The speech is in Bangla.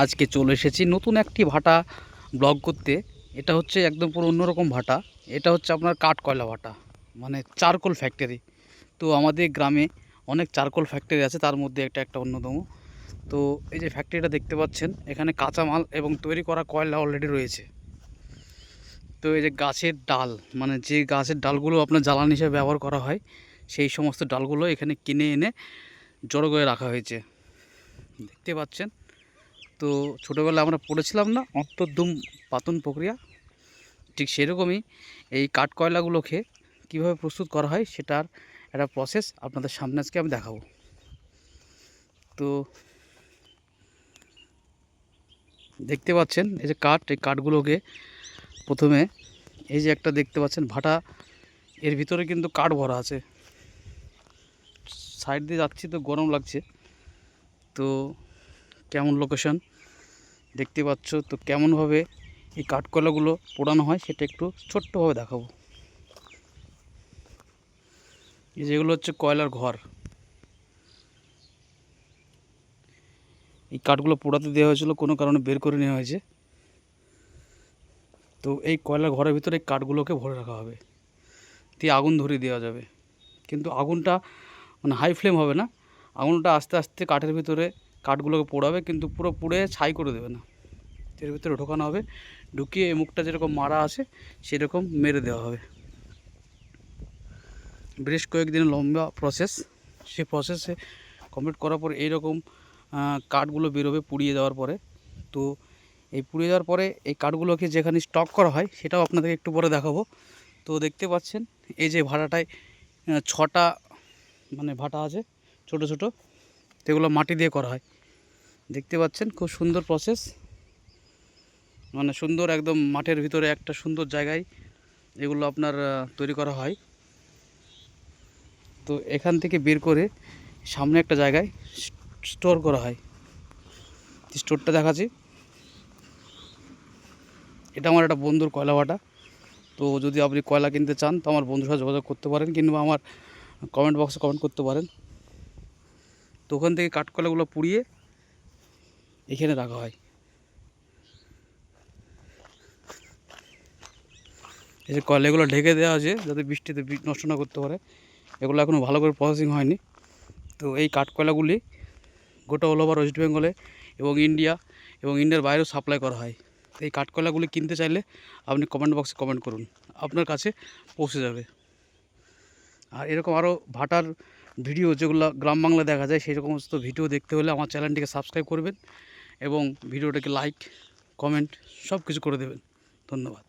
আজকে চলে এসেছি নতুন একটি ভাটা ব্লগ করতে। এটা হচ্ছে একদম পুরো অন্যরকম ভাটা। এটা হচ্ছে আপনার কাঠকয়লা ভাটা, মানে চারকোল ফ্যাক্টরি। তো আমাদের গ্রামে অনেক চারকোল ফ্যাক্টরি আছে, তার মধ্যে একটা অন্যতম। তো এই যে ফ্যাক্টরিটা দেখতে পাচ্ছেন, এখানে কাঁচামাল এবং তৈরি করা কয়লা অলরেডি রয়েছে। তো এই যে গাছের ডাল, মানে যে গাছের ডালগুলো আপনার জ্বালানি হিসেবে ব্যবহার করা হয়, সেই সমস্ত ডালগুলো এখানে কিনে এনে জড়ো করে রাখা হয়েছে, দেখতে পাচ্ছেন। তো ছোটোবেলায় আমরা পড়েছিলাম না অন্তর্দম পাতন প্রক্রিয়া, ঠিক সেরকমই এই কাঠকয়লাগুলোকে কীভাবে প্রস্তুত করা হয় সেটার একটা প্রসেস আপনাদের সামনে আজকে আমি দেখাবো। তো দেখতে পাচ্ছেন এই যে এই কাঠগুলোকে প্রথমে এই যে একটা দেখতে পাচ্ছেন ভাটা, এর ভিতরে কিন্তু কাঠ ভরা আছে। সাইড দিয়ে যাচ্ছি তো গরম লাগছে। তো কেমন লোকেশন দেখতে পাচ্ছ, তো কেমনভাবে এই কাঠকয়লাগুলো পোড়ানো হয় সেটা একটু ছোট্টভাবে দেখাবো। এই যেগুলো হচ্ছে কয়লার ঘর, এই কাঠগুলো পোড়াতে দেওয়া হয়েছিল, কোনো কারণে বের করে নেওয়া হয়েছে। তো এই কয়লার ঘরের ভিতরে এই কাঠগুলোকে ভরে রাখা হবে, দিয়ে আগুন ধরিয়ে দেওয়া যাবে। কিন্তু আগুনটা মানে হাই ফ্লেম হবে না, আগুনটা আস্তে আস্তে কাঠের ভিতরে কাঠগুলোকে পোড়াবে, কিন্তু পুরো পুড়ে ছাই করে দেবে না। এর ভিতরে ঢোকানো হবে, ঢুকিয়ে এই মুখটা যেরকম মারা আছে সেরকম মেরে দেওয়া হবে। বেশ কয়েকদিনের লম্বা প্রসেস। সেই প্রসেসে কমপ্লিট করার পর এইরকম কাঠগুলো বেরোবে পুড়িয়ে যাওয়ার পরে। তো এই পুড়িয়ে যাওয়ার পরে এই কাঠগুলোকে যেখানে স্টক করা হয় সেটাও আপনাদেরকে একটু পরে দেখাবো। তো দেখতে পাচ্ছেন এই যে ভাটাটায় 6টা মানে ভাটা আছে ছোট ছোট, যেগুলো মাটি দিয়ে করা হয়। দেখতে পাচ্ছেন খুব সুন্দর প্রসেস, মানে সুন্দর একদম মাঠের ভিতরে একটা সুন্দর জায়গায় এগুলো আপনার তৈরি করা হয়। তো এখান থেকে বের করে সামনে একটা জায়গায় স্টোর করা হয়। স্টোরটা দেখাচ্ছি, এটা আমার একটা বন্ধুর কয়লা ভাটা। তো যদি আপনি কয়লা কিনতে চান তো আমার বন্ধুর সাথে যোগাযোগ করতে পারেন, কিংবা আমার কমেন্ট বক্সে কমেন্ট করতে পারেন। তো ওখান থেকে কাঠকয়লাগুলো পুড়িয়ে এখানে রাখা হয়। এই যে কয়লাগুলো ঢেকে দেওয়া আছে যাতে বৃষ্টিতে নষ্ট না করতে পারে, এগুলো এখনও ভালো করে প্রসেসিং হয়নি। তো এই কাঠকয়লাগুলি গোটা অল ওভার ওয়েস্ট বেঙ্গলে এবং ইন্ডিয়ার বাইরেও সাপ্লাই করা হয়। এই কাঠকয়লাগুলি কিনতে চাইলে আপনি কমেন্ট বক্সে কমেন্ট করুন, আপনার কাছে পৌঁছে যাবে। আর এরকম আরও ভাটার ভিডিও যেগুলো গ্রাম বাংলা দেখা যায় সেই সমস্ত ভিডিও দেখতে হলে আমার চ্যানেলটিকে সাবস্ক্রাইব করবেন এবং ভিডিওটাকে লাইক কমেন্ট সব কিছু করে দেবেন। ধন্যবাদ।